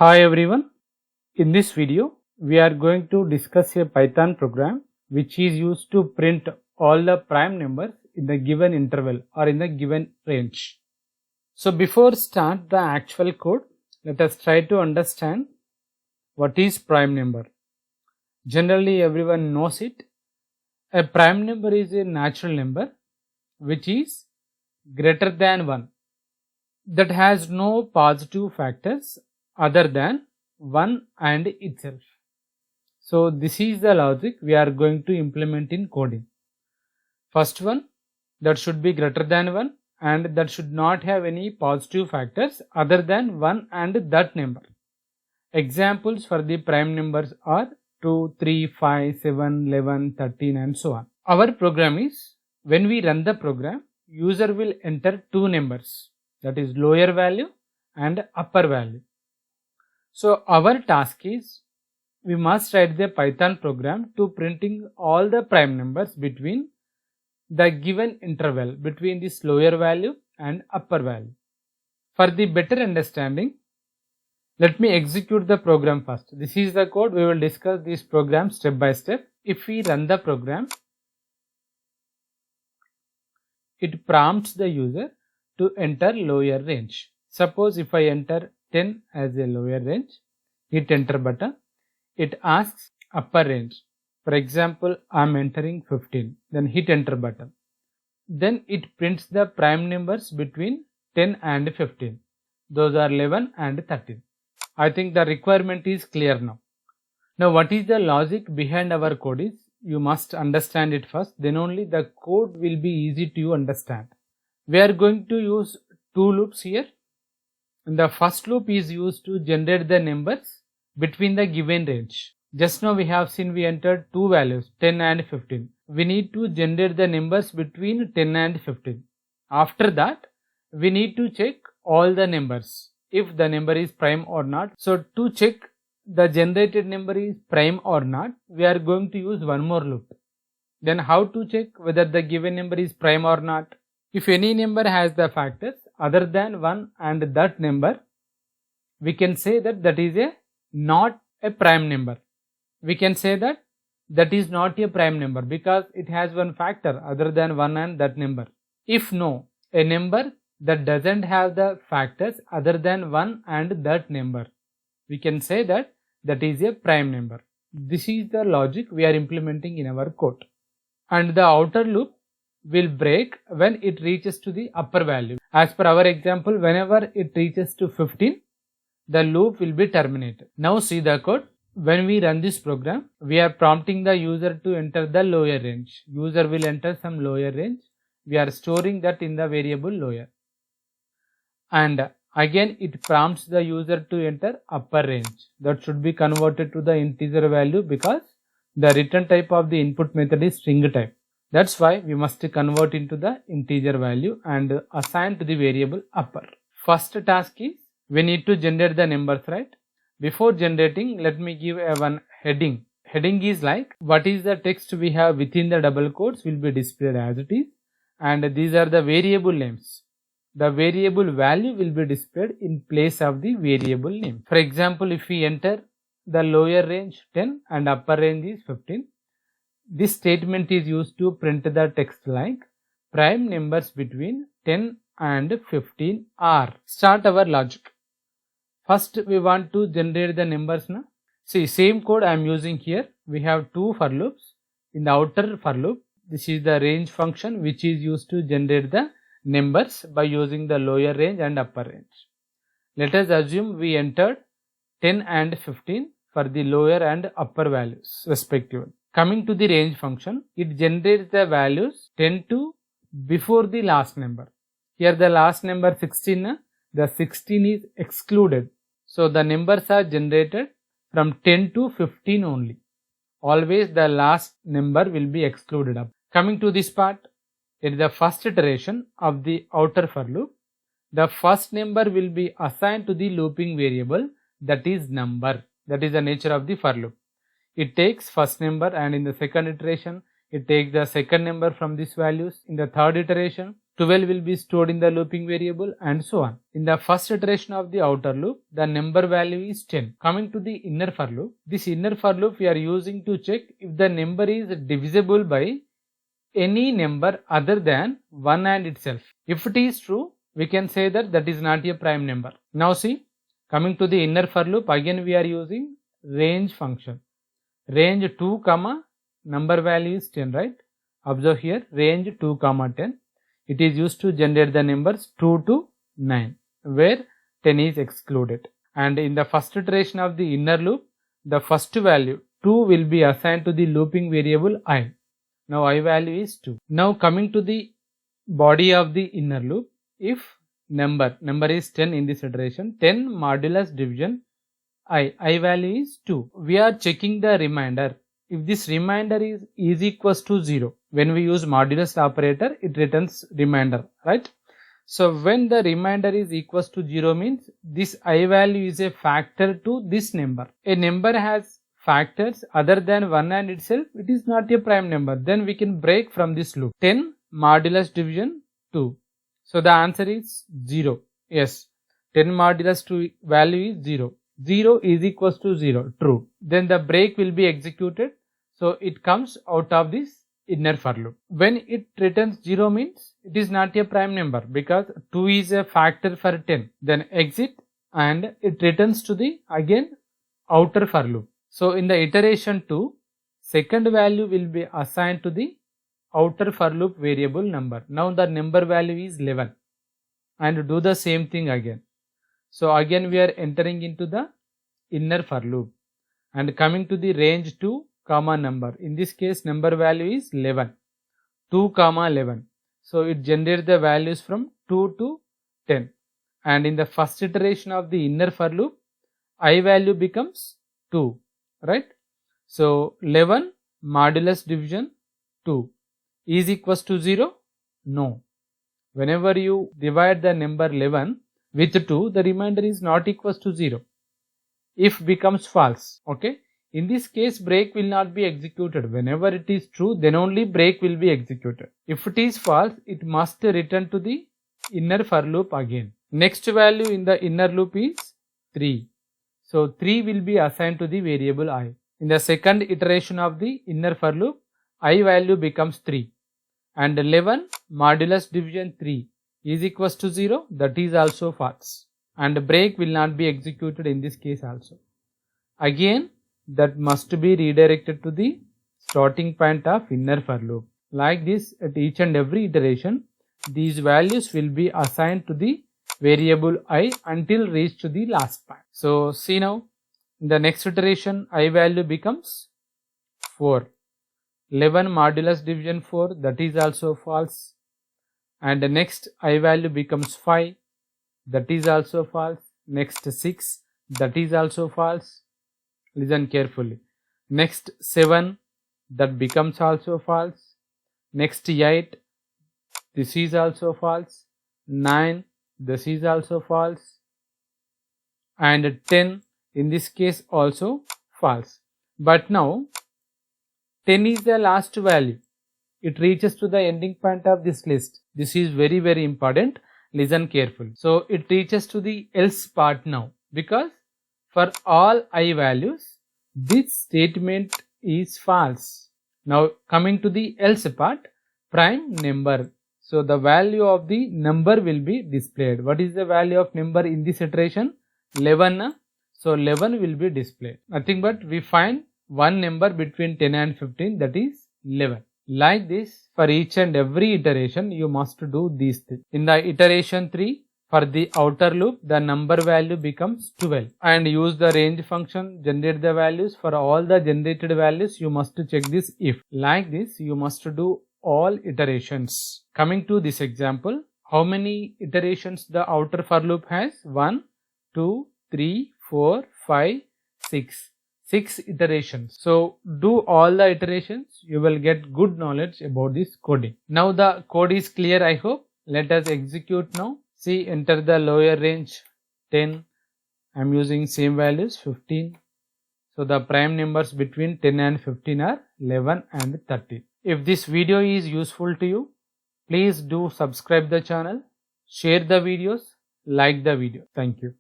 Hi everyone, in this video we are going to discuss a Python program which is used to print all the prime numbers in the given interval or in the given range. So before start the actual code, let us try to understand what is prime number. Generally everyone knows it. A prime number is a natural number which is greater than 1 that has no positive factors other than 1 and itself. So this is the logic we are going to implement in coding. First one, that should be greater than 1 and that should not have any positive factors other than 1 and that number. Examples for the prime numbers are 2, 3, 5, 7, 11, 13 and so on. Our program is, when we run the program, user will enter two numbers, that is lower value and upper value. So our task is, we must write the Python program to printing all the prime numbers between the given interval between this lower value and upper value. For the better understanding, let me execute the program first. This is the code. We will discuss this program step by step. If we run the program, it prompts the user to enter lower range. Suppose if I enter 10 as a lower range, hit enter button, it asks upper range. For example, I am entering 15, then hit enter button. Then it prints the prime numbers between 10 and 15. Those are 11 and 13. I think the requirement is clear now. Now what is the logic behind our code is, you must understand it first, then only the code will be easy to understand. We are going to use two loops here. And the first loop is used to generate the numbers between the given range. Just now we have seen we entered two values, 10 and 15. We need to generate the numbers between 10 and 15. After that, we need to check all the numbers, if the number is prime or not. So to check the generated number is prime or not, we are going to use one more loop. Then how to check whether the given number is prime or not? If any number has the factors other than 1 and that number, we can say that that is not a prime number. We can say that that is not a prime number because it has one factor other than 1 and that number. If no, a number that doesn't have the factors other than 1 and that number, we can say that that is a prime number. This is the logic we are implementing in our code. And the outer loop will break when it reaches to the upper value. As per our example, whenever it reaches to 15, the loop will be terminated. Now see the code. When we run this program, we are prompting the user to enter the lower range. User will enter some lower range. We are storing that in the variable lower. And again it prompts the user to enter upper range. That should be converted to the integer value because the return type of the input method is string type. That's why we must convert into the integer value and assign to the variable upper. First task is, we need to generate the numbers, right? Before generating, let me give one heading. Heading is like, what is the text we have within the double quotes will be displayed as it is, and these are the variable names. The variable value will be displayed in place of the variable name. For example, if we enter the lower range 10 and upper range is 15, this statement is used to print the text like prime numbers between 10 and 15 are. Start our logic. First we want to generate the numbers now. See, same code I am using here. We have two for loops. In the outer for loop, this is the range function which is used to generate the numbers by using the lower range and upper range. Let us assume we entered 10 and 15 for the lower and upper values respectively. Coming to the range function, it generates the values 10 to before the last number. Here the last number 16, the 16 is excluded. So the numbers are generated from 10 to 15 only. Always the last number will be excluded up. Coming to this part, it is the first iteration of the outer for loop. The first number will be assigned to the looping variable, that is number. That is the nature of the for loop. It takes first number and in the second iteration, it takes the second number from these values. In the third iteration, 12 will be stored in the looping variable, and so on. In the first iteration of the outer loop, the number value is 10. Coming to the inner for loop, this inner for loop we are using to check if the number is divisible by any number other than 1 and itself. If it is true, we can say that that is not a prime number. Now see, coming to the inner for loop, again we are using range function. Range 2 comma number value is 10, right? Observe here, range 2 comma 10. It is used to generate the numbers 2 to 9, where 10 is excluded. And in the first iteration of the inner loop, the first value 2 will be assigned to the looping variable I. Now I value is 2. Now coming to the body of the inner loop, if number is 10 in this iteration, 10 modulus division I value is 2. We are checking the remainder. If this remainder is equals to 0, when we use modulus operator, it returns remainder, right? So when the remainder is equals to 0 means this I value is a factor to this number. A number has factors other than 1 and itself, it is not a prime number. Then we can break from this loop. 10 modulus division 2. So the answer is 0. Yes, 10 modulus 2 value is 0. 0 is equals to 0. True. Then the break will be executed. So it comes out of this inner for loop. When it returns 0 means it is not a prime number because 2 is a factor for 10. Then exit and it returns to the again outer for loop. So in the iteration 2, second value will be assigned to the outer for loop variable number. Now the number value is 11 and do the same thing again. So again we are entering into the inner for loop and coming to the range 2 comma number. In this case number value is 11. 2 comma 11. So it generates the values from 2 to 10. And in the first iteration of the inner for loop, I value becomes 2, right? So 11 modulus division 2 is equals to 0? No. Whenever you divide the number 11 with 2, the remainder is not equals to 0. If becomes false, okay? In this case, break will not be executed. Whenever it is true, then only break will be executed. If it is false, it must return to the inner for loop again. Next value in the inner loop is 3. So 3 will be assigned to the variable I. In the second iteration of the inner for loop, I value becomes 3. And 11 modulus division 3 is equals to 0. That is also false. And break will not be executed in this case also. Again, that must be redirected to the starting point of inner for loop. Like this, at each and every iteration, these values will be assigned to the variable I until reach to the last point. So see now, in the next iteration, I value becomes 4. 11 modulus division 4, that is also false. And the next I value becomes 5, that is also false. Next 6, that is also false. Listen carefully. Next 7, that becomes also false. Next 8, this is also false. 9, this is also false. And 10, in this case also false. But now 10 is the last value. It reaches to the ending point of this list. This is very, very important. Listen carefully. So it reaches to the else part now, because for all I values, this statement is false. Now coming to the else part, prime number. So the value of the number will be displayed. What is the value of number in this iteration? 11. So 11 will be displayed. Nothing but we find one number between 10 and 15, that is 11. Like this, for each and every iteration, you must do these things. In the iteration 3, for the outer loop, the number value becomes 12. And use the range function, generate the values. For all the generated values, you must check this if. Like this, you must do all iterations. Coming to this example, how many iterations the outer for loop has? 1, 2, 3, 4, 5, 6. 6 iterations. So do all the iterations, you will get good knowledge about this coding. Now the code is clear, I hope. Let us execute now. See, enter the lower range 10. I am using same values 15. So the prime numbers between 10 and 15 are 11 and 13. If this video is useful to you, Please do subscribe the channel, share the videos, like the video. Thank you.